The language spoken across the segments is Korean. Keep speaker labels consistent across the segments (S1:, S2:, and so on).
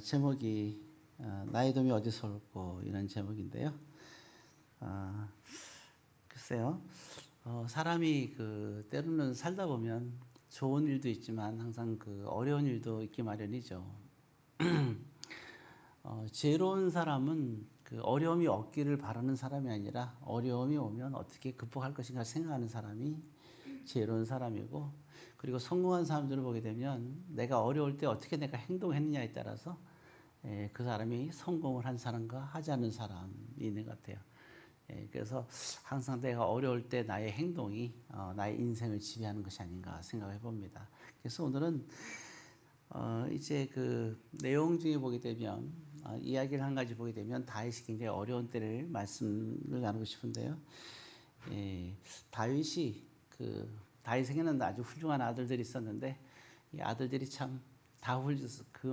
S1: 제목이 나의 도움이 어디서 올고 이런 제목인데요. 글쎄요. 사람이 때로는 살다 보면 좋은 일도 있지만 항상 어려운 일도 있기 마련이죠. 지혜로운 사람은 어려움이 없기를 바라는 사람이 아니라 어려움이 오면 어떻게 극복할 것인가 생각하는 사람이 지혜로운 사람이고, 그리고 성공한 사람들을 보게 되면 내가 어려울 때 어떻게 내가 행동했느냐에 따라서 그 사람이 성공을 한 사람과 하지 않는 사람이 있는 것 같아요. 그래서 항상 내가 어려울 때 나의 행동이 나의 인생을 지배하는 것이 아닌가 생각해 봅니다. 그래서 오늘은 이제 내용 중에 보게 되면 이야기를 한 가지 보게 되면 다윗이 굉장히 어려운 때를 말씀을 나누고 싶은데요. 다윗이 다윗에게는 아주 훌륭한 아들들이 있었는데 이 아들들이 참 다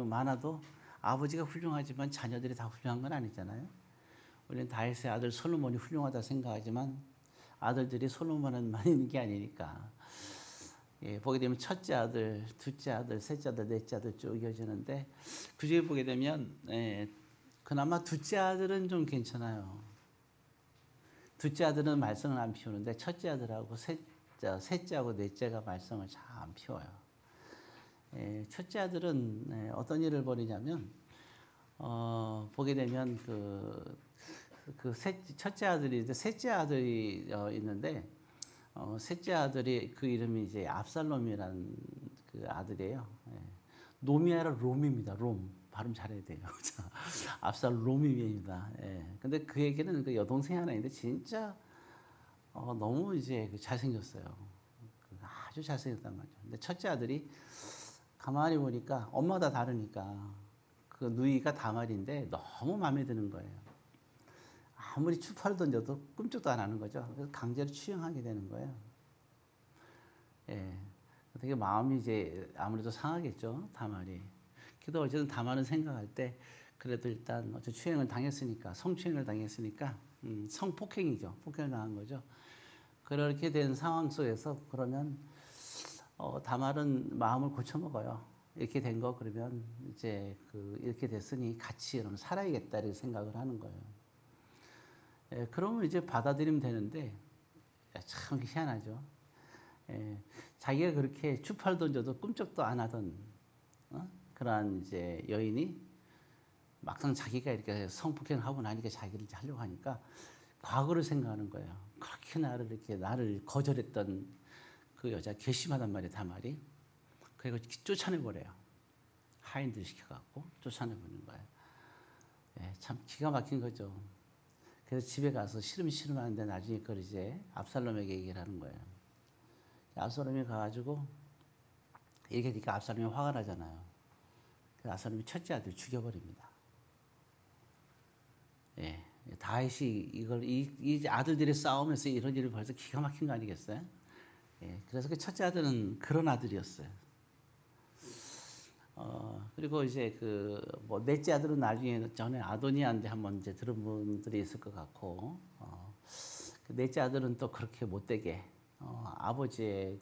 S1: 많아도 아버지가 훌륭하지만 자녀들이 다 훌륭한 건 아니잖아요. 우리는 다윗의 아들 솔로몬이 훌륭하다 생각하지만 아들들이 솔로몬만 있는 게 아니니까. 보게 되면 첫째 아들, 둘째 아들, 셋째 아들, 넷째 아들 쭉 이어지는데 그중에 보게 되면 그나마 둘째 아들은 좀 괜찮아요. 둘째 아들은 말썽을 안 피우는데 첫째 아들하고 셋째하고 넷째가 말썽을 잘 안 피워요. 첫째 아들은 어떤 일을 벌이냐면 보게 되면 첫째 아들이 셋째 아들이 있는데 셋째 아들이 이름이 이제 압살롬이라는 아들이에요. 놈이 아니라 롬입니다. 롬. 발음 잘해야 돼요. 압살롬입니다. 근데 그에게는 여동생이 하나 있는데 진짜 너무 이제 잘생겼어요. 아주 잘생겼단 말이죠. 근데 첫째 아들이 가만히 보니까 엄마가 다 다르니까 누이가 다말인데 너무 마음에 드는 거예요. 아무리 추파를 던져도 꿈쩍도 안 하는 거죠. 그래서 강제로 취행하게 되는 거예요. 되게 마음이 이제 아무래도 상하겠죠, 다말이. 그래도 어쨌든 다말은 생각할 때 그래도 일단 추행을 당했으니까, 성추행을 당했으니까 성폭행이죠. 폭행을 당한 거죠. 그렇게 된 상황 속에서 그러면 다말은 마음을 고쳐먹어요. 이렇게 된 거 그러면 이제 이렇게 됐으니 같이 그럼 살아야겠다 이렇게 생각을 하는 거예요. 그러면 이제 받아들이면 되는데 참 희한하죠. 자기가 그렇게 추파를 던져도 꿈쩍도 안 하던 그러한 이제 여인이 막상 자기가 이렇게 성폭행을 하고 나니까 자기를 하려고 하니까 과거를 생각하는 거예요. 그렇게 나를 거절했던 그 여자 괘씸하단 말이에요, 다말이. 그리고 쫓아내버려요. 하인들 시켜갖고 쫓아내버리는 거예요. 참 기가 막힌 거죠. 그래서 집에 가서 싫으면 하는데 나중에 그걸 이제 압살롬에게 얘기를 하는 거예요. 압살롬이 가가지고 얘기하니까 압살롬이 화가 나잖아요. 그래서 압살롬이 첫째 아들 죽여버립니다. 다윗이 이 아들들이 싸우면서 이런 일을 벌써 기가 막힌 거 아니겠어요? 그래서 그 첫째 아들은 그런 아들이었어요. 그리고 이제 넷째 아들은 나중에 전에 아도니아한테 한번 이제 들은 분들이 있을 것 같고, 그 넷째 아들은 또 그렇게 못되게, 아버지의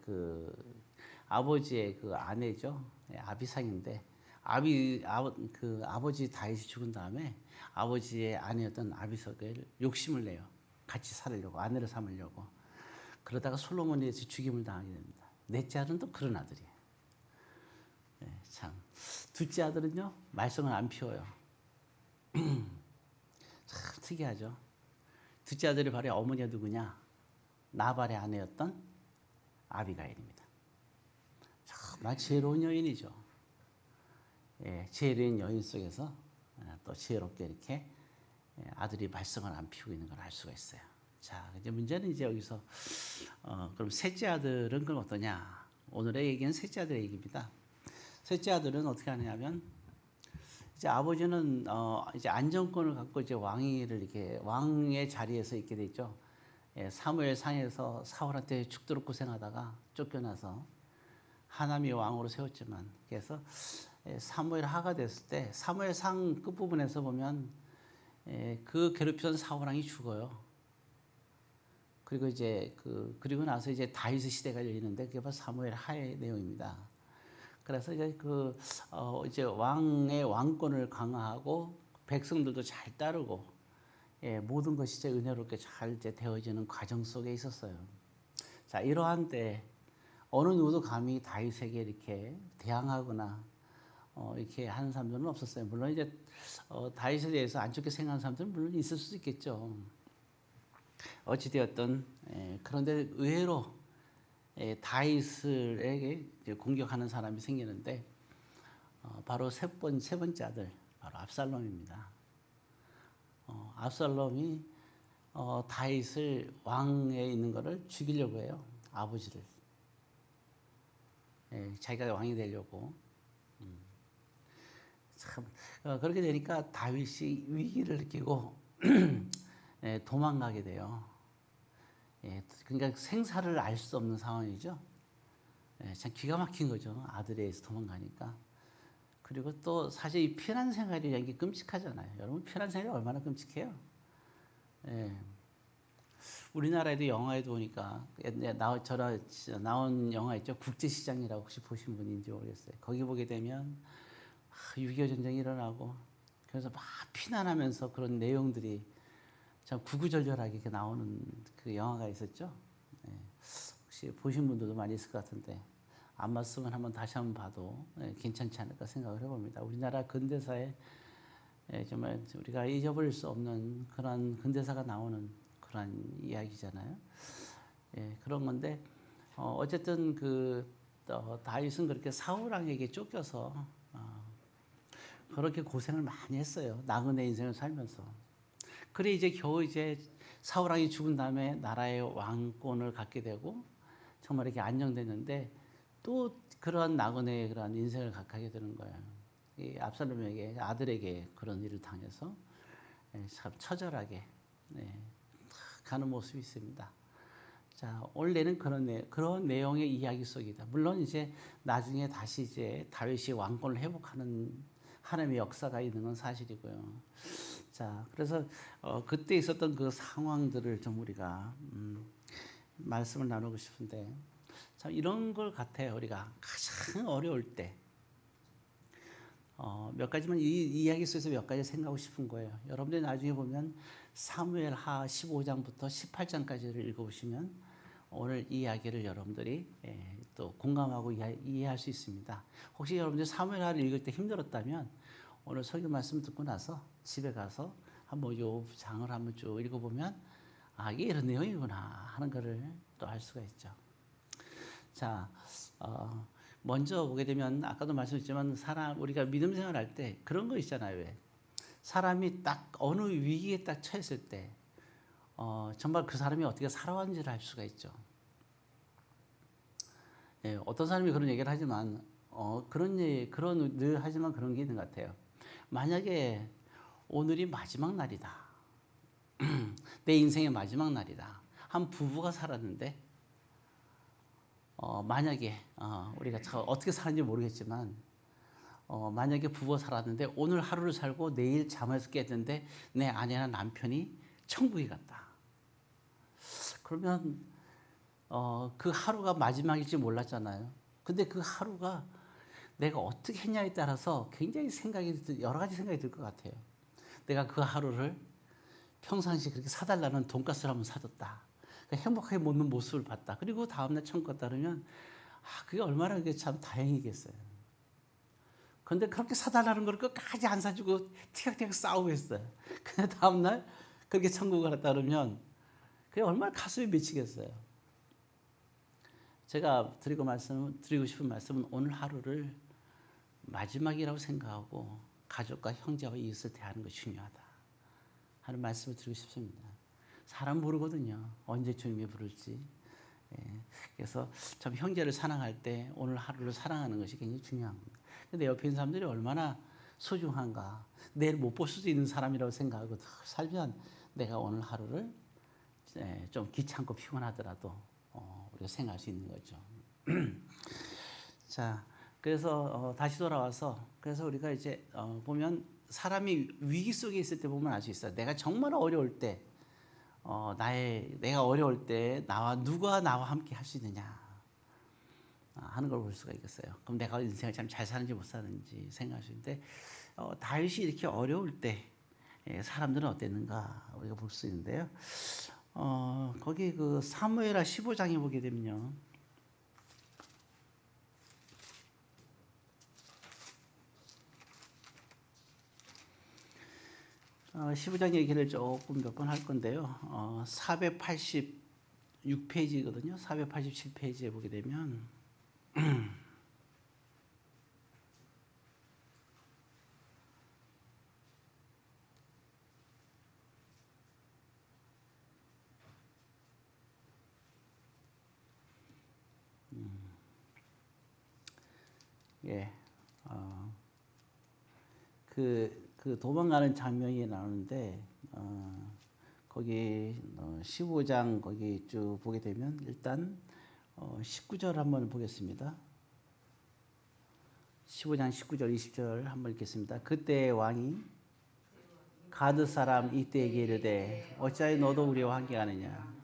S1: 아내죠. 아비상인데, 아버지 다윗이 죽은 다음에 아버지의 아내였던 아비석을 욕심을 내요. 같이 살으려고, 아내를 삼으려고. 그러다가 솔로몬에 죽임을 당하게 됩니다. 넷째 아들은 또 그런 아들이에요. 참. 둘째 아들은요, 말썽을 안 피워요. 참 특이하죠. 둘째 아들이 바로 어머니가 누구냐? 나발의 아내였던 아비가일입니다. 정말 지혜로운 여인이죠. 지혜로운 여인 속에서 또 지혜롭게 이렇게 아들이 말썽을 안 피우고 있는 걸 알 수가 있어요. 자, 이제 문제는 이제 여기서 그럼 셋째 아들은 그럼 어떠냐? 오늘의 얘기는 셋째 아들의 얘기입니다. 셋째 아들은 어떻게 하냐면 이제 아버지는 이제 안정권을 갖고 이제 왕의 자리에서 있게 되죠. 사무엘 상에서 사울한테 죽도록 고생하다가 쫓겨나서 하나님이 왕으로 세웠지만, 그래서 사무엘 하가 됐을 때 사무엘 상 끝부분에서 보면 그 괴롭히던 사울 왕이 죽어요. 그리고 이제 그리고 나서 이제 다윗의 시대가 열리는데 그게 바로 사무엘 하의 내용입니다. 그래서 이제 이제 왕의 왕권을 강화하고 백성들도 잘 따르고 예, 모든 것이 이제 은혜롭게 잘 이제 되어지는 과정 속에 있었어요. 자, 이러한 때 어느 누구도 감히 다윗에게 이렇게 대항하거나 이렇게 하는 사람들은 없었어요. 물론 이제 다윗에 대해서 안 좋게 생각하는 사람들은 물론 있을 수도 있겠죠. 어찌되었든 그런데 의외로 다윗에게 공격하는 사람이 생기는데 바로 세 번째 아들 바로 압살롬입니다. 압살롬이 다윗을 왕에 있는 것을 죽이려고 해요. 아버지를. 자기가 왕이 되려고. 참 그렇게 되니까 다윗이 위기를 느끼고 도망가게 돼요. 그러니까 생사를 알 수 없는 상황이죠. 참 기가 막힌 거죠. 아들에 의해서 도망가니까. 그리고 또 사실 이 피난 생활이라는 게 끔찍하잖아요. 여러분 피난 생활이 얼마나 끔찍해요. 우리나라에도 영화에도 보니까 나온 영화 있죠. 국제시장이라고 혹시 보신 분인지 모르겠어요. 거기 보게 되면 6.25 전쟁이 일어나고 그래서 막 피난하면서 그런 내용들이 참 구구절절하게 이렇게 나오는 그 영화가 있었죠. 혹시 보신 분들도 많이 있을 것 같은데 안 봤으면 한번 다시 한번 봐도 괜찮지 않을까 생각을 해봅니다. 우리나라 근대사에 정말 우리가 잊어버릴 수 없는 그런 근대사가 나오는 그런 이야기잖아요. 그런 건데 어쨌든 다윗은 그렇게 사울 왕에게 쫓겨서 그렇게 고생을 많이 했어요. 나그네 인생을 살면서. 그래 이제 겨우 이제 사울 왕이 죽은 다음에 나라의 왕권을 갖게 되고 정말 이렇게 안정됐는데 또 그러한 나그네의 그러한 인생을 갖게 되는 거예요. 이 압살롬에게 아들에게 그런 일을 당해서 참 처절하게 가는 모습이 있습니다. 자, 원래는 그런 내용의 이야기 속이다. 물론 이제 나중에 다시 이제 다윗이 왕권을 회복하는 하나님의 역사가 있는 건 사실이고요. 자, 그래서 그때 있었던 그 상황들을 좀 우리가 말씀을 나누고 싶은데 참 이런 걸 같아요. 우리가 가장 어려울 때 몇 가지만 이 이야기 속에서 몇 가지 생각하고 싶은 거예요. 여러분들이 나중에 보면 사무엘하 15장부터 18장까지를 읽어보시면 오늘 이 이야기를 여러분들이 또 공감하고 이해할 수 있습니다. 혹시 여러분들이 사무엘하를 읽을 때 힘들었다면 오늘 설교 말씀 듣고 나서 집에 가서 한번 요 장을 한번 쭉 읽어보면 이게 이런 내용이구나 하는 것을 또 알 수가 있죠. 자, 먼저 보게 되면 아까도 말씀드렸지만 우리가 믿음 생활할 때 그런 거 있잖아요. 왜? 사람이 딱 어느 위기에 딱 처했을 때 정말 그 사람이 어떻게 살아왔는지를 알 수가 있죠. 어떤 사람이 그런 얘기를 하지만 늘 하지만 그런 게 있는 것 같아요. 만약에 오늘이 마지막 날이다. 내 인생의 마지막 날이다. 한 부부가 살았는데 만약에 우리가 어떻게 살았는지 모르겠지만 만약에 부부가 살았는데 오늘 하루를 살고 내일 잠에서 깼는데 내 아내나 남편이 천국에 갔다. 그러면 그 하루가 마지막일지 몰랐잖아요. 근데 그 하루가 내가 어떻게 했냐에 따라서 굉장히 여러 가지 생각이 들 것 같아요. 내가 그 하루를 평상시 그렇게 사달라는 돈가스를 한번 사줬다. 행복하게 먹는 모습을 봤다. 그리고 다음날 천국 갔다 그러면 그게 얼마나 그게 참 다행이겠어요. 그런데 그렇게 사달라는 걸 끝까지 안 사주고 티격태격 싸우고 있어요. 근데 다음날 그렇게 천국을 갔다 그러면 그게 얼마나 가슴이 미치겠어요. 제가 드리고 싶은 말씀은 오늘 하루를 마지막이라고 생각하고 가족과 형제와 이웃을 대하는 것이 중요하다 하는 말씀을 드리고 싶습니다. 사람 모르거든요. 언제 주님이 부를지. 그래서 참 형제를 사랑할 때 오늘 하루를 사랑하는 것이 굉장히 중요합니다. 근데 옆에 있는 사람들이 얼마나 소중한가. 내일 못 볼 수도 있는 사람이라고 생각하고 살면 내가 오늘 하루를 좀 귀찮고 피곤하더라도 우리가 생각할 수 있는 거죠. 자, 그래서 다시 돌아와서 그래서 우리가 이제 보면 사람이 위기 속에 있을 때 보면 알 수 있어요. 내가 정말 어려울 때 내가 어려울 때 누가 나와 함께 할 수 있느냐. 하는 걸 볼 수가 있겠어요. 그럼 내가 인생을 참 잘 사는지 못 사는지 생각하시는데 다윗이 이렇게 어려울 때 사람들은 어땠는가 우리가 볼 수 있는데요. 거기 그 사무엘하 15장에 보게 되면요. 15장 얘기를 조금 몇 번 할 건데요. 486페이지거든요. 487페이지에 보게 되면 예, 그 도망가는 장면이 나오는데 거기 15장 거기 쭉 보게 되면 일단 19절 한번 보겠습니다. 15장 19절 20절 한번 읽겠습니다. 그때 왕이 가드 사람 이때에게 이르되 어찌하여 너도 우리와 함께하느냐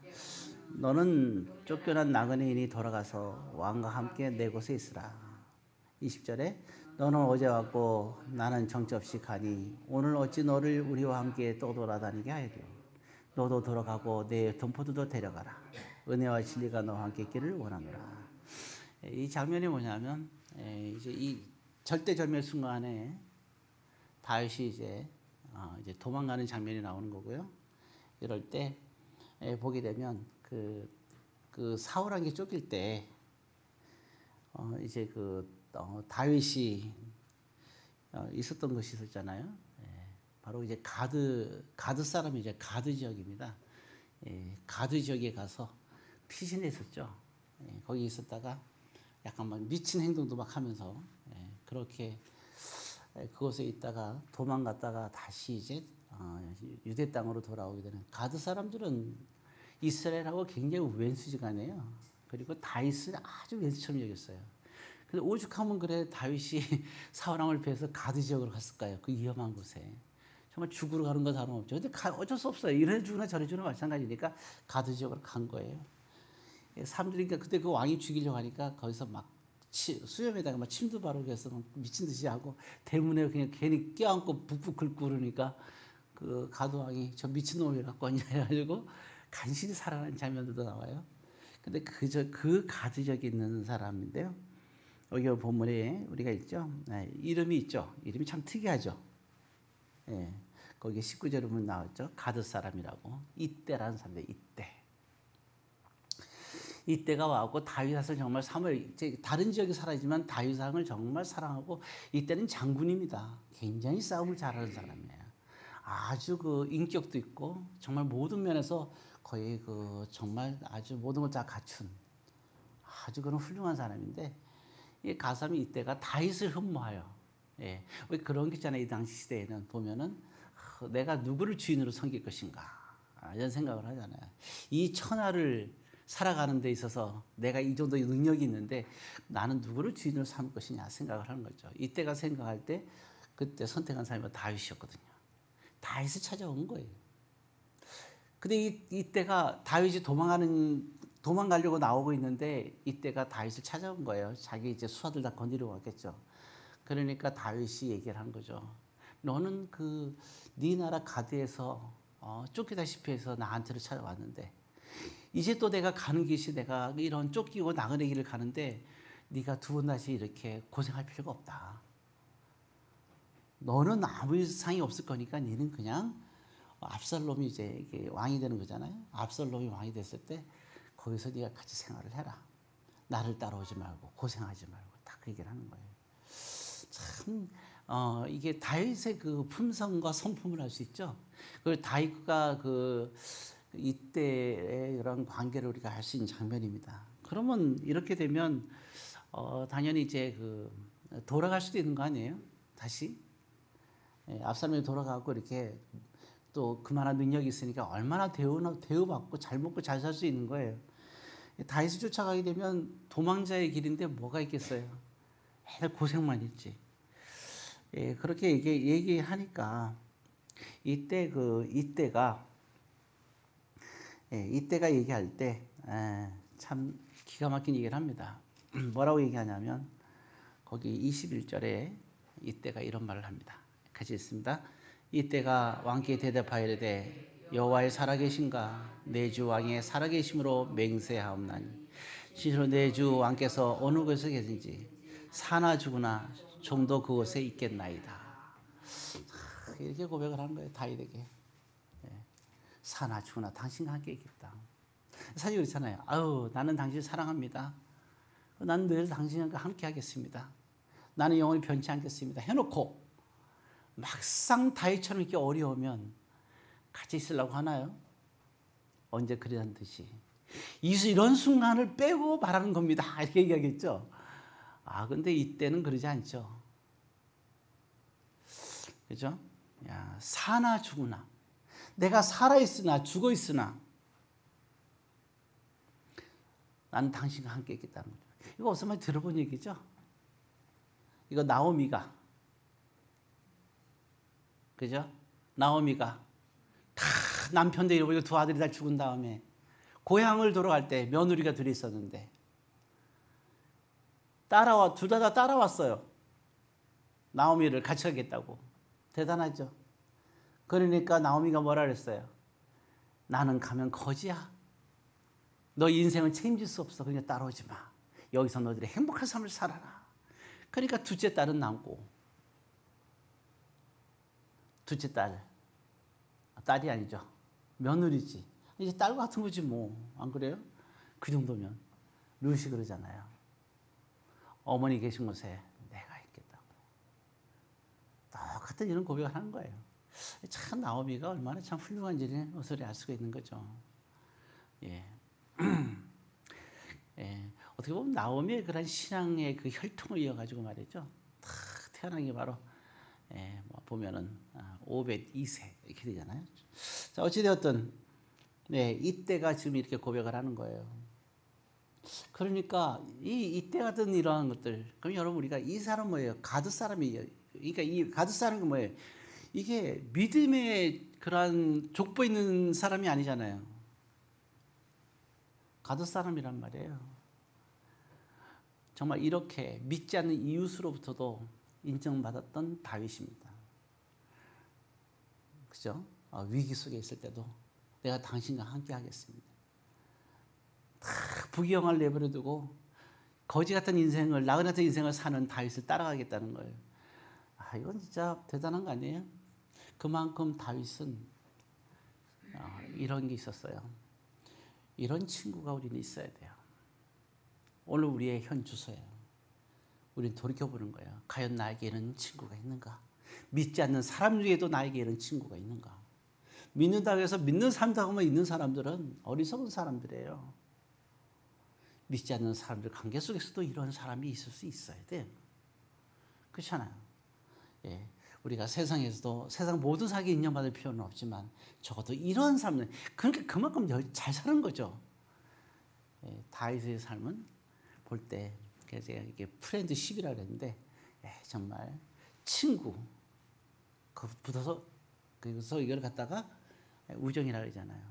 S1: 너는 쫓겨난 나그네인이 돌아가서 왕과 함께 내 곳에 있으라. 20절에 너는 어제 왔고 나는 정처없이 가니 오늘 어찌 너를 우리와 함께 또 돌아다니게 하여도 너도 돌아가고 내 동포들도 데려가라. 은혜와 진리가 너와 함께 있기를 원하노라. 이 장면이 뭐냐면 이제 이 절대절명 순간에 다윗이 이제 도망가는 장면이 나오는 거고요. 이럴 때 보게 되면 그 사울에게 쫓길 때 이제 다윗이 있었던 것이 있었잖아요. 바로 이제 가드 사람이 이제 가드 지역입니다. 가드 지역에 가서 피신했었죠. 거기 있었다가 약간 막 미친 행동도 막 하면서 그렇게 그곳에 있다가 도망갔다가 다시 이제 유대 땅으로 돌아오게 되는 가드 사람들은 이스라엘하고 굉장히 왼수지간이에요. 그리고 다윗을 아주 왼수처럼 여겼어요. 근데 오죽하면 그래 다윗이 사울왕을 피해서 가드 지역으로 갔을까요? 그 위험한 곳에. 정말 죽으러 가는 거 다름없죠. 근데 어쩔 수 없어요. 이래 죽으나 저래 죽으나 마찬가지니까 가드 지역으로 간 거예요. 사람들이 그러니까 그때 그 왕이 죽이려고 하니까 거기서 막 수염에다가 막 침도 바르고 해서 미친 듯이 하고 대문에 그냥 괜히 껴안고 북북 긁고 그러니까 그 가드 왕이 저 미친놈이 갖고 왔냐 해가지고 간신히 살아난 장면들도 나와요. 근데 그 가드 지역에 있는 사람인데요. 여기 본문에 우리가 있죠. 이름이 있죠. 이름이 참 특이하죠. 거기 19절에 보면 나왔죠. 가드 사람이라고. 이때라는 사람인데 이때가 와갖고 다윗을 정말 다른 지역에 살아있지만 다윗왕을 정말 사랑하고 이때는 장군입니다. 굉장히 싸움을 잘하는 사람이에요. 아주 그 인격도 있고 정말 모든 면에서 거의 정말 아주 모든 걸 다 갖춘 아주 그런 훌륭한 사람인데 이 가삼이 이때가 다윗을 흠모하여 왜 그런 게 있잖아요. 이 당시 시대에는 보면은 내가 누구를 주인으로 섬길 것인가 이런 생각을 하잖아요. 이 천하를 살아가는 데 있어서 내가 이 정도의 능력이 있는데 나는 누구를 주인으로 삼을 것이냐 생각을 하는 거죠. 이때가 생각할 때 그때 선택한 사람이 다윗이었거든요. 다윗을 찾아온 거예요. 근데 이때가 다윗이 도망가려고 나오고 있는데 이때가 다윗을 찾아온 거예요. 자기 이제 수하들 다 건드리고 왔겠죠. 그러니까 다윗이 얘기를 한 거죠. 너는 네 나라 가드에서 쫓기다시피 해서 나한테로 찾아왔는데 이제 또 내가 가는 길이 내가 이런 쫓기고 나그네 길을 가는데 네가 두 번 다시 이렇게 고생할 필요가 없다. 너는 아무 상이 없을 거니까 너는 그냥 압살롬이 이제 이게 왕이 되는 거잖아요. 압살롬이 왕이 됐을 때 거기서 네가 같이 생활을 해라. 나를 따라오지 말고 고생하지 말고 딱 그 얘기를 하는 거예요. 참 이게 다윗의 그 품성과 성품을 알 수 있죠. 그 다윗과 이때의 이런 관계를 우리가 알 수 있는 장면입니다. 그러면 이렇게 되면 당연히 이제 돌아갈 수도 있는 거 아니에요? 다시 압살롬이 돌아가고 이렇게 또 그만한 능력이 있으니까 얼마나 대우받고 잘 먹고 잘 살 수 있는 거예요. 다윗을 쫓아가게 되면 도망자의 길인데 뭐가 있겠어요? 매일 고생만 했지. 그렇게 얘기하니까 이때가 얘기할 때 참 기가 막힌 얘기를 합니다. 뭐라고 얘기하냐면 거기 21절에 이때가 이런 말을 합니다. 같이 읽습니다. 이때가 왕께 대답하여 이르되 여호와의 살아계신가 내 주 왕의 살아계심으로 맹세하옵나니 진실로 내 주 왕께서 어느 곳에 계신지 사나 죽으나 종도 그곳에 있겠나이다. 이렇게 고백을 하는 거예요. 다윗에게. 사나 죽으나 당신과 함께 있겠다. 사실 그렇잖아요. 아유, 나는 당신을 사랑합니다. 나는 늘 당신과 함께 하겠습니다. 나는 영원히 변치 않겠습니다. 해놓고 막상 다윗처럼 이렇게 어려우면 같이 있으려고 하나요? 언제 그러한 듯이 이런 순간을 빼고 말하는 겁니다. 이렇게 얘기하겠죠. 근데 이때는 그러지 않죠. 그죠? 야, 사나 죽으나 내가 살아있으나 죽어있으나 나는 당신과 함께 있겠다는 거죠. 이거 어디서 많이 들어본 얘기죠? 이거 나오미가, 그죠? 나오미가 다 남편도 잃어버리고 두 아들이 다 죽은 다음에 고향을 돌아갈 때 며느리가 둘이 있었는데 둘 다 따라왔어요. 나오미를 같이 가겠다고. 대단하죠? 그러니까 나오미가 뭐라 그랬어요? 나는 가면 거지야. 너 인생을 책임질 수 없어. 그러니까 따라오지 마. 여기서 너희들이 행복한 삶을 살아라. 그러니까 둘째 딸은 남고 둘째 딸이 아니죠. 며느리지. 이제 딸 같은 거지 뭐. 안 그래요? 그 정도면 루시 그러잖아요. 어머니 계신 곳에 내가 있겠다고. 똑같은 이런 고백을 하는 거예요. 참 나오미가 얼마나 참 훌륭한지를 어설히 알 수가 있는 거죠. 예. 예. 어떻게 보면 나오미의 그런 신앙의 그 혈통을 이어가지고 말이죠. 다 태어난 게 바로 보면은 오벳 2세 이렇게 되잖아요. 자, 어찌되었든 이때가 지금 이렇게 고백을 하는 거예요. 그러니까 이때 같은 이러한 것들, 그럼 여러분 우리가 이 사람 뭐예요? 가드 사람이에요. 그러니까 이 가드 사람이 뭐예요? 이게 믿음의 그러한 족보 있는 사람이 아니잖아요. 가드 사람이란 말이에요. 정말 이렇게 믿지 않는 이웃으로부터도 인정받았던 다윗입니다. 그죠? 위기 속에 있을 때도 내가 당신과 함께 하겠습니다. 다 부귀영화를 내버려두고 거지 같은 인생을, 나그네 같은 인생을 사는 다윗을 따라가겠다는 거예요. 이건 진짜 대단한 거 아니에요? 그만큼 다윗은 이런 게 있었어요. 이런 친구가 우리는 있어야 돼요. 오늘 우리의 현 주소예요. 우리는 돌이켜보는 거예요. 과연 나에게 이런 친구가 있는가? 믿지 않는 사람 중에도 나에게 이런 친구가 있는가? 믿는다고 해서 믿는 사람하고만 있는 사람들은 어리석은 사람들이에요. 믿지 않는 사람들 관계 속에서도 이런 사람이 있을 수 있어야 돼요. 그렇잖아요. 예. 우리가 세상에서도 세상 모든 사람에게 인정받을 필요는 없지만 적어도 이런 사람들, 그러니까 그만큼 잘 사는 거죠. 다윗의 삶은 볼 때 제가 이게 프렌드십이라고 했는데 정말 친구 붙어서 그래서 이걸 갖다가 우정이라고 그러잖아요.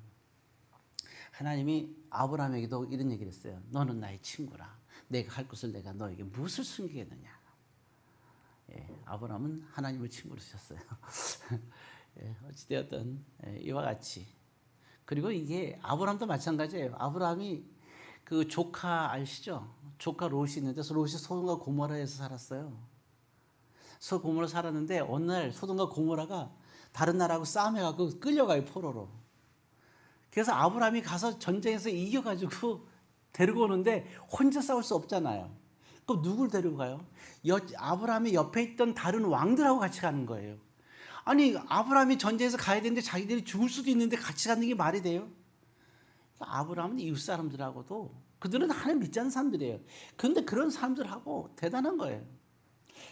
S1: 하나님이 아브라함에게도 이런 얘기를 했어요. 너는 나의 친구라. 내가 할 것을 내가 너에게 무엇을 숨기겠느냐. 아브라함은 하나님을 친구로 쓰셨어요. 어찌되었든 이와 같이. 그리고 이게 아브라함도 마찬가지예요. 아브라함이 그 조카 아시죠? 조카 롯이 있는데 롯이 소돔과 고모라에서 살았어요. 고모라 살았는데 어느 날 소돔과 고모라가 다른 나라하고 싸움해가지고 끌려가요, 포로로. 그래서 아브라함이 가서 전쟁에서 이겨가지고 데리고 오는데 혼자 싸울 수 없잖아요. 그럼 누굴 데리고 가요? 아브라함이 옆에 있던 다른 왕들하고 같이 가는 거예요. 아니 아브라함이 전쟁에서 가야 되는데 자기들이 죽을 수도 있는데 같이 가는 게 말이 돼요? 아브라함은 이웃 사람들하고도 그들은 하나님 믿지 않는 사람들이에요. 그런데 그런 사람들하고 대단한 거예요.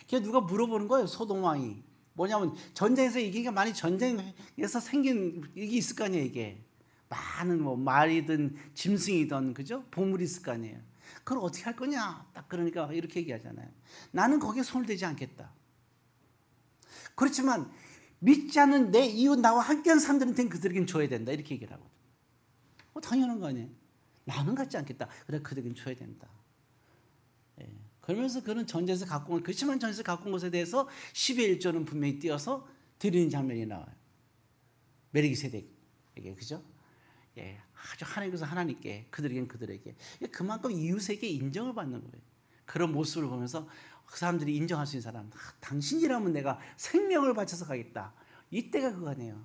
S1: 그래서 누가 물어보는 거예요. 소돔 왕이. 뭐냐면 전쟁에서 이기니까 많이 전쟁에서 생긴 이게 있을 거 아니에요. 이게 많은 뭐 말이든 짐승이든 그죠? 보물이 있을 거 아니에요. 그걸 어떻게 할 거냐? 딱 그러니까 이렇게 얘기하잖아요. 나는 거기에 손을 대지 않겠다. 그렇지만 믿지 않는 내 이웃 나와 함께한 사람들한테는 그들에겐 줘야 된다. 이렇게 얘기를 하거든. 당연한 거 아니에요. 나는 갖지 않겠다. 그래 그들에겐 줘야 된다. 그러면서 그런 전제에서 갖고 온, 그치만 전제에서 갖고 온 것에 대해서 10의 1조는 분명히 띄어서 드리는 장면이 나와요. 멜기세덱에게, 그죠? 아주 하나님께서 하나님께, 그들에겐 그들에게. 그만큼 이웃에게 인정을 받는 거예요. 그런 모습을 보면서 그 사람들이 인정할 수 있는 사람, 당신이라면 내가 생명을 바쳐서 가겠다. 이때가 그거네요.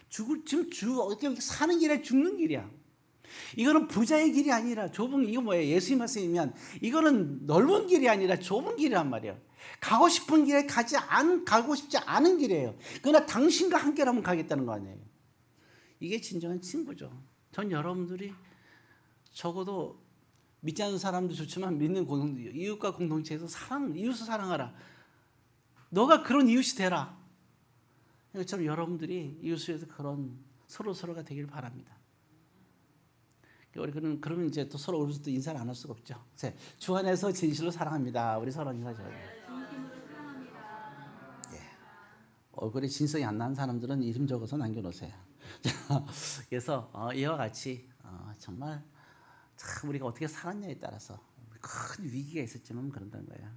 S1: 지금 어떻게 사는 길이 죽는 길이야. 이거는 부자의 길이 아니라 좁은, 이거 뭐예요? 예수님 말씀이면 이거는 넓은 길이 아니라 좁은 길이란 말이에요. 가고 싶은 길에 가고 싶지 않은 길이에요. 그러나 당신과 함께라면 가겠다는 거 아니에요. 이게 진정한 친구죠. 전 여러분들이 적어도 믿지 않는 사람도 좋지만 믿는 이웃과 공동체에서 이웃을 사랑하라. 너가 그런 이웃이 되라. 저는 여러분들이 이웃을 위해서 그런 서로가 되길 바랍니다. 우리 그러면 이제 또 서로 우리도 인사를 안 할 수가 없죠. 주 안에서 진실로 사랑합니다. 우리 서로 인사하죠. 얼굴에 진성이 안 나는 사람들은 이름 적어서 남겨놓으세요. 그래서 이와 같이 정말 참 우리가 어떻게 살았냐에 따라서 큰 위기가 있었지만 그런다는 거예요.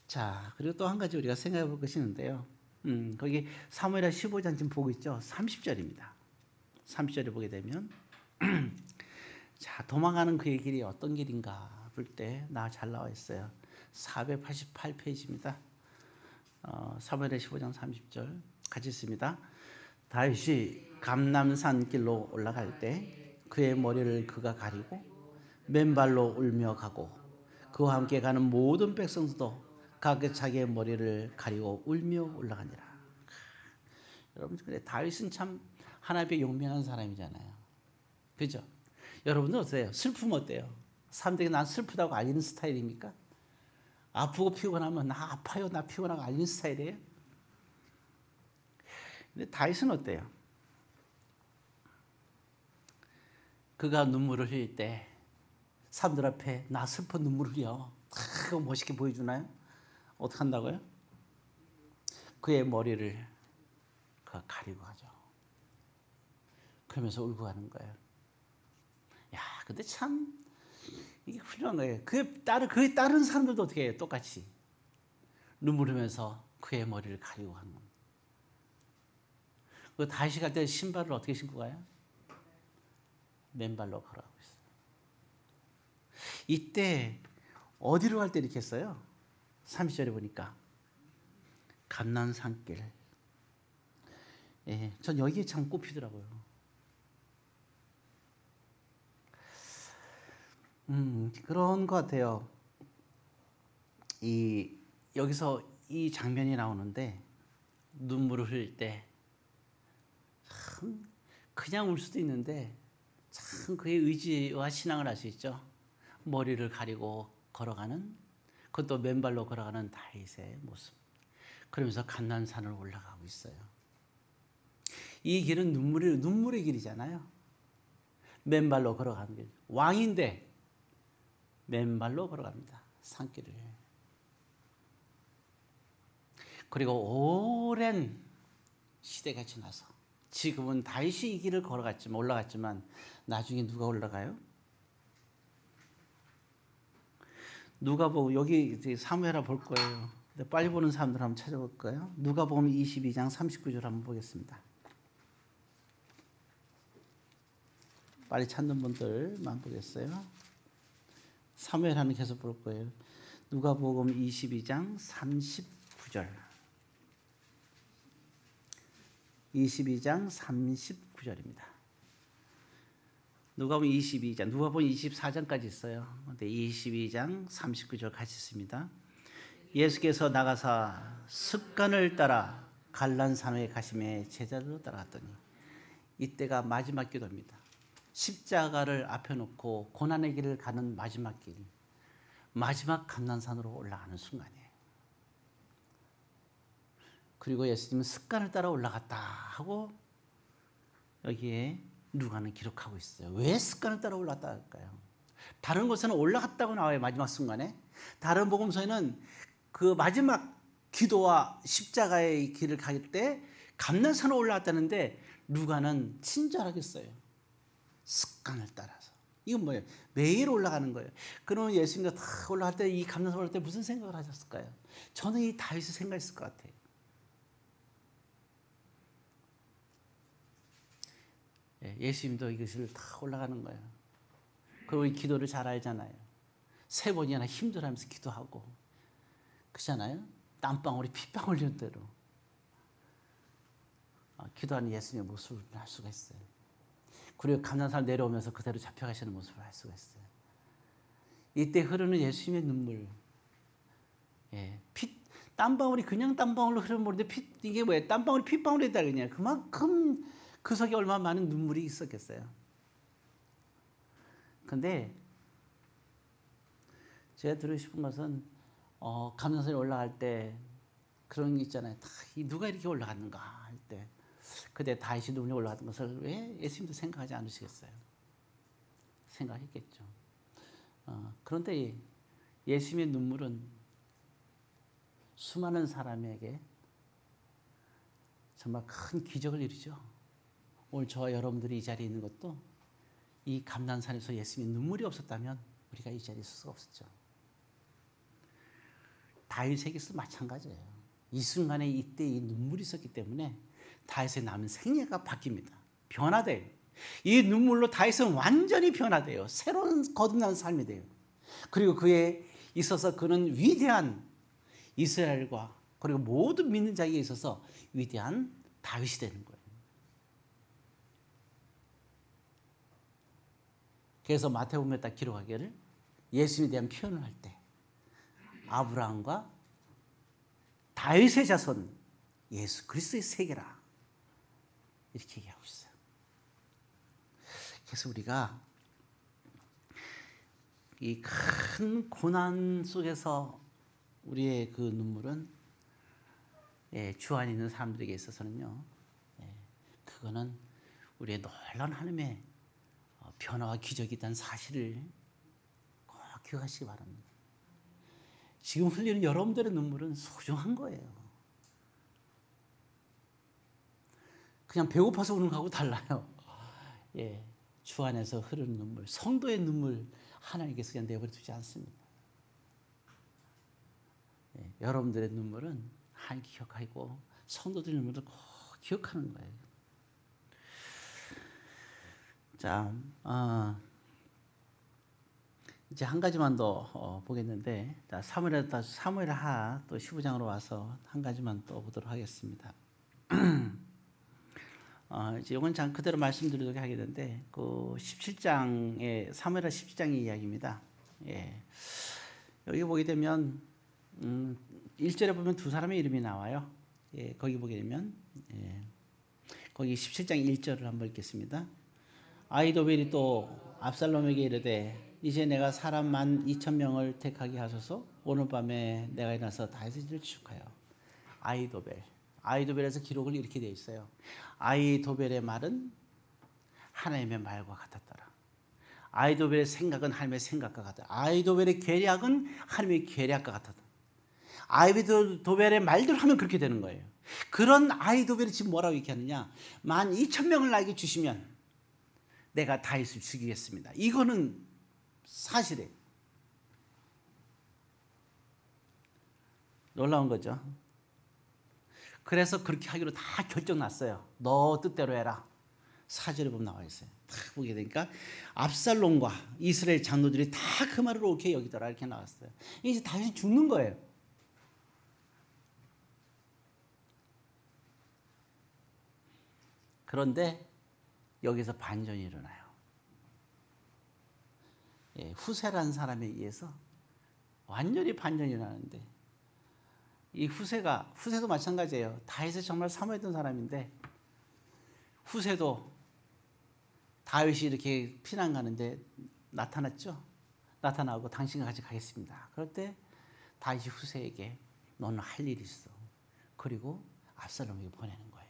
S1: 자, 그리고 또 한 가지 우리가 생각해 볼 것이 있는데요. 거기 사무엘하 15장 지금 보고 있죠. 30절입니다. 30절에 보게 되면 자, 도망가는 그의 길이 어떤 길인가 볼 때 잘 나와 있어요. 488페이지입니다. 사무엘하 15장 30절 같이 있습니다. 다윗이 감람산 길로 올라갈 때 그의 머리를 그가 가리고 맨발로 울며 가고 그와 함께 가는 모든 백성도 각각 자기의 머리를 가리고 울며 올라가니라. 여러분, 근데 다윗은 참 하나님의 용맹한 사람이잖아요. 그죠? 여러분들 어때요? 슬픔 어때요? 사람들이 난 슬프다고 알리는 스타일입니까? 아프고 피곤하면 나 아파요, 나 피곤하고 알리는 스타일이에요? 근데 다윗은 어때요? 그가 눈물을 흘릴 때 사람들 앞에 나 슬픈 눈물을 흘려. 그거 멋있게 보여주나요? 어떻게 한다고요? 그의 머리를 그가 가리고 가죠. 그러면서 울고 가는 거예요. 야, 근데 참 이게 훌륭한 거예요. 그의 다른 사람들도 어떻게 해요? 똑같이 눈물 흘리면서 그의 머리를 가리고 가는 겁니다. 그 다시 갈 때 신발을 어떻게 신고 가요? 맨발로 걸어가고 있어요. 이때 어디로 갈 때 이렇게 했어요? 30절에 보니까 감람산길. 전 여기에 참 꼽히더라고요. 그런 것 같아요. 여기서 이 장면이 나오는데 눈물을 흘릴 때 참 그냥 울 수도 있는데 참 그의 의지와 신앙을 알 수 있죠. 머리를 가리고 걸어가는, 그것도 맨발로 걸어가는 다윗의 모습. 그러면서 감람산을 올라가고 있어요. 이 길은 눈물의 길이잖아요. 맨발로 걸어가는 길. 왕인데 맨발로 걸어갑니다. 산길을. 그리고 오랜 시대가 지나서 지금은 다윗이 이 길을 올라갔지만 나중에 누가 올라가요? 누가복음, 여기 사무엘하 볼 거예요. 근데 빨리 보는 사람들 한번 찾아볼 거예요. 누가복음 22장 39절 한번 보겠습니다. 빨리 찾는 분들만 보겠어요. 사무엘하는 계속 볼 거예요. 누가복음 22장 39절. 22장 39절입니다. 누가복음 22장, 누가복음 24장까지 있어요. 근데 22장 39절 같이 있습니다. 예수께서 나가사 습관을 따라 갈란산에 가심에 제자들로 따라갔더니, 이때가 마지막 기도입니다. 십자가를 앞에 놓고 고난의 길을 가는 마지막 길, 마지막 감람산으로 올라가는 순간이에요. 그리고 예수님은 습관을 따라 올라갔다 하고 여기에 누가는 기록하고 있어요. 왜 습관을 따라 올라갔다 할까요? 다른 곳에는 올라갔다고 나와요. 마지막 순간에. 다른 복음서에는 그 마지막 기도와 십자가의 길을 갈 때 감람산으로 올라갔다는데 누가는 친절하게 써요. 습관을 따라서. 이건 뭐예요? 매일 올라가는 거예요. 그러면 예수님도 다 올라갈 때, 이 감난산 올라갈 때 무슨 생각을 하셨을까요? 저는 이 다윗의 생각했을 것 같아요. 예수님도 이것을 다 올라가는 거예요. 그리고 이 기도를 잘 알잖아요. 3번이나 힘들어하면서 기도하고, 그렇잖아요. 땀방울이 핏방울 흘리는 대로 기도하는 예수님의 모습을 알 수가 있어요. 그리고 감난산 내려오면서 그대로 잡혀가시는 모습을 알 수가 있어요. 이때 흐르는 예수님의 눈물, 땀방울이 그냥 땀방울로 흐르면 모르는데 이게 뭐예요? 땀방울이 핏방울이다 그냥. 그만큼 그 속에 얼마나 많은 눈물이 있었겠어요. 근데 제가 드리고 싶은 것은 감난산에 올라갈 때 그런 게 있잖아요. 누가 이렇게 올라갔는가 할 때 그때 다윗이 눈물이 올라갔던 것을 왜 예수님도 생각하지 않으시겠어요? 생각했겠죠. 그런데 예수님의 눈물은 수많은 사람에게 정말 큰 기적을 이루죠. 오늘 저와 여러분들이 이 자리에 있는 것도 이 감난산에서 예수님의 눈물이 없었다면 우리가 이 자리에 있을 수가 없었죠. 다윗에게도 마찬가지예요. 이 순간에 이때 이 눈물이 있었기 때문에 다윗의 남은 생애가 바뀝니다. 변화돼요. 이 눈물로 다윗은 완전히 변화돼요. 새로운 거듭난 삶이 돼요. 그리고 그에 있어서 그는 위대한 이스라엘과 그리고 모든 믿는 자에게 있어서 위대한 다윗이 되는 거예요. 그래서 마태복음에 딱 기록하기를 예수님에 대한 표현을 할 때 아브라함과 다윗의 자손 예수 그리스도의 세계라 이렇게 얘기하고 있어요. 그래서 우리가 이 큰 고난 속에서 우리의 그 눈물은 주 안에 있는 사람들에게 있어서는요, 그거는 우리의 놀라운 하나님의 변화와 기적이 있다는 사실을 꼭 기억하시기 바랍니다. 지금 흘리는 여러분들의 눈물은 소중한 거예요. 그냥 배고파서 우는 거하고 달라요. 주 안에서 흐르는 눈물, 성도의 눈물 하나님께서 그냥 내버려 두지 않습니다. 여러분들의 눈물은 하나님 기억하고 성도들의 눈물도 꼭 기억하는 거예요. 자, 이제 한 가지만 더 보겠는데, 사무엘하 또 15장으로 와서 한 가지만 또 보도록 하겠습니다. 이제 이건 장 그대로 말씀드리도록 하겠는데, 그 17장의 사무엘하 17장의 이야기입니다. 여기 보게 되면 1절에 보면 두 사람의 이름이 나와요. 거기 보게 되면 거기 17장 1절을 한번 읽겠습니다. 아히도벨이 또 압살롬에게 이르되 이제 내가 사람 12,000명을 택하게 하소서. 오늘 밤에 내가 일어나서 다윗의 집을 추격하여. 아히도벨에서 기록을 이렇게 되어 있어요. 아히도벨의 말은 하나님의 말과 같았더라. 아히도벨의 생각은 하나님의 생각과 같다. 아히도벨의 계략은 하나님의 계략과 같았다. 아히도벨의 말대로 하면 그렇게 되는 거예요. 그런 아히도벨이 지금 뭐라고 얘기하느냐? 12,000명을 나에게 주시면 내가 다윗을 죽이겠습니다. 이거는 사실이에요. 놀라운 거죠. 그래서 그렇게 하기로 다 결정났어요. 너 뜻대로 해라. 4절에 보면 나와 있어요. 딱 보게 되니까 압살롬과 이스라엘 장로들이 다 그 말을 옳게 여기더라 이렇게 나왔어요. 이제 다윗이 죽는 거예요. 그런데 여기서 반전이 일어나요. 후세라는 사람에 의해서 완전히 반전이 일어나는데, 이 후세도 마찬가지예요. 다윗을 정말 사모했던 사람인데, 후세도 다윗이 이렇게 피난 가는데 나타났죠. 나타나고 당신과 같이 가겠습니다. 그럴 때 다윗이 후세에게 너는 할 일이 있어. 그리고 압살롬에게 보내는 거예요.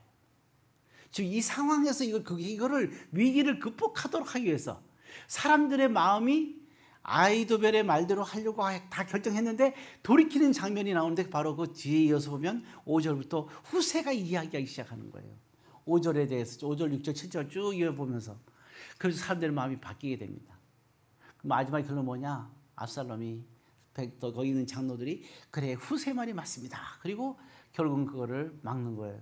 S1: 즉 이 상황에서 이거를 위기를 극복하도록 하기 위해서 사람들의 마음이 아히도벨의 말대로 하려고 다 결정했는데 돌이키는 장면이 나오는데, 바로 그 뒤에 이어서 보면 5절부터 후세가 이야기하기 시작하는 거예요. 5절에 대해서 5절, 6절, 7절 쭉 이어보면서 그래서 사람들의 마음이 바뀌게 됩니다. 마지막 결론 뭐냐? 압살롬이 또 거기 있는 장로들이 그래 후세 말이 맞습니다. 그리고 결국은 그거를 막는 거예요.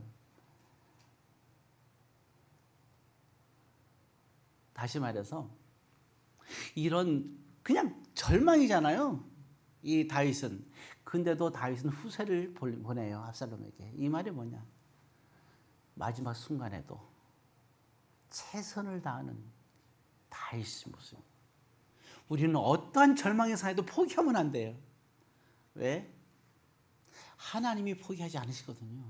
S1: 다시 말해서 이런 그냥 절망이잖아요. 이 다윗은. 근데도 다윗은 후세를 보내요. 압살롬에게. 이 말이 뭐냐? 마지막 순간에도 최선을 다하는 다윗의 모습. 우리는 어떠한 절망의 상황에도 포기하면 안 돼요. 왜? 하나님이 포기하지 않으시거든요.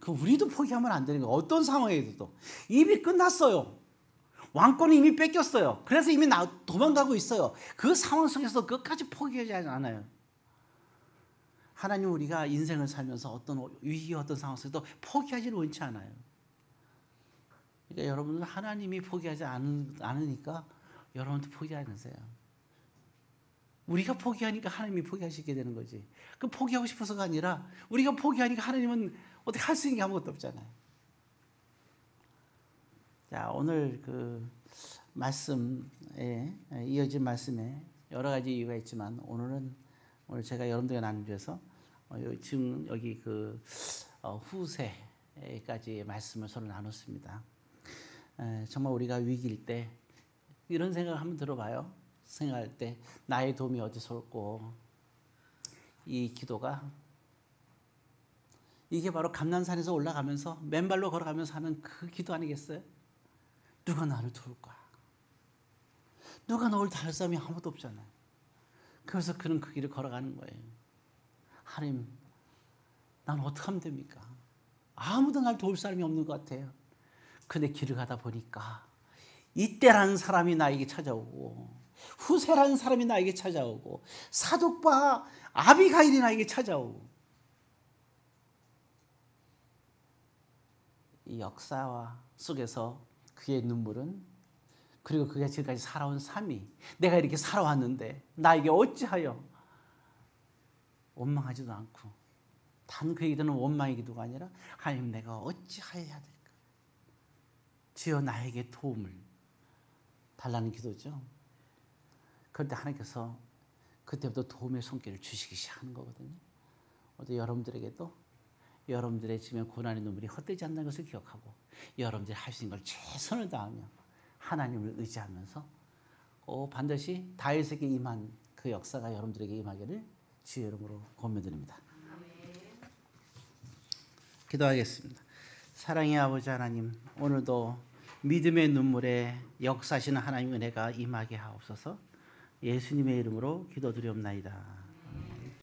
S1: 그 우리도 포기하면 안 되는 거예요. 어떤 상황에서도. 이미 끝났어요. 왕권이 이미 뺏겼어요. 그래서 이미 도망가고 있어요. 그 상황 속에서 끝까지 포기하지 않아요. 하나님 우리가 인생을 살면서 어떤 위기 어떤 상황 속에서도 포기하지는 원치 않아요. 그러니까 여러분은 하나님이 포기하지 않으니까 여러분도 포기하지 않으세요. 우리가 포기하니까 하나님이 포기하시게 되는 거지. 그 포기하고 싶어서가 아니라 우리가 포기하니까 하나님은 어떻게 할 수 있는 게 아무것도 없잖아요. 자, 오늘 그 말씀에 이어진 말씀에 여러 가지 이유가 있지만 오늘 제가 여러분들과 나누기 위해서 지금 여기 그 후세까지 말씀을 서로 나눴습니다. 정말 우리가 위기일 때 이런 생각 한번 들어봐요. 생각할 때 나의 도움이 어디서 올고 이 기도가 이게 바로 감난산에서 올라가면서 맨발로 걸어가면서 하는 그 기도 아니겠어요? 누가 나를 도울까? 누가 너를 다룰 사람이 아무도 없잖아요. 그래서 그는 그 길을 걸어가는 거예요. 하나님, 난 어떻게 하면 됩니까? 아무도 날 도울 사람이 없는 것 같아요. 근데 길을 가다 보니까 이때라는 사람이 나에게 찾아오고 후세라는 사람이 나에게 찾아오고 사독과 아비가일이 나에게 찾아오고 이 역사와 속에서 그의 눈물은 그리고 그가 지금까지 살아온 삶이 내가 이렇게 살아왔는데 나에게 어찌하여 원망하지도 않고 단 그에게 드는 원망의 기도가 아니라 하나님 내가 어찌하여야 될까? 주여 나에게 도움을 달라는 기도죠. 그런데 하나님께서 그때부터 도움의 손길을 주시기 시작하는 거거든요. 어제 여러분들에게도 여러분들의 지금 고난의 눈물이 헛되지 않는 것을 기억하고 여러분들이 할 수 있는 걸 최선을 다하며 하나님을 의지하면서 반드시 다윗에게 임한 그 역사가 여러분들에게 임하기를 주의 이름으로 권면드립니다. 기도하겠습니다. 사랑의 아버지 하나님, 오늘도 믿음의 눈물에 역사하시는 하나님의 은혜가 임하게 하옵소서. 예수님의 이름으로 기도드리옵나이다.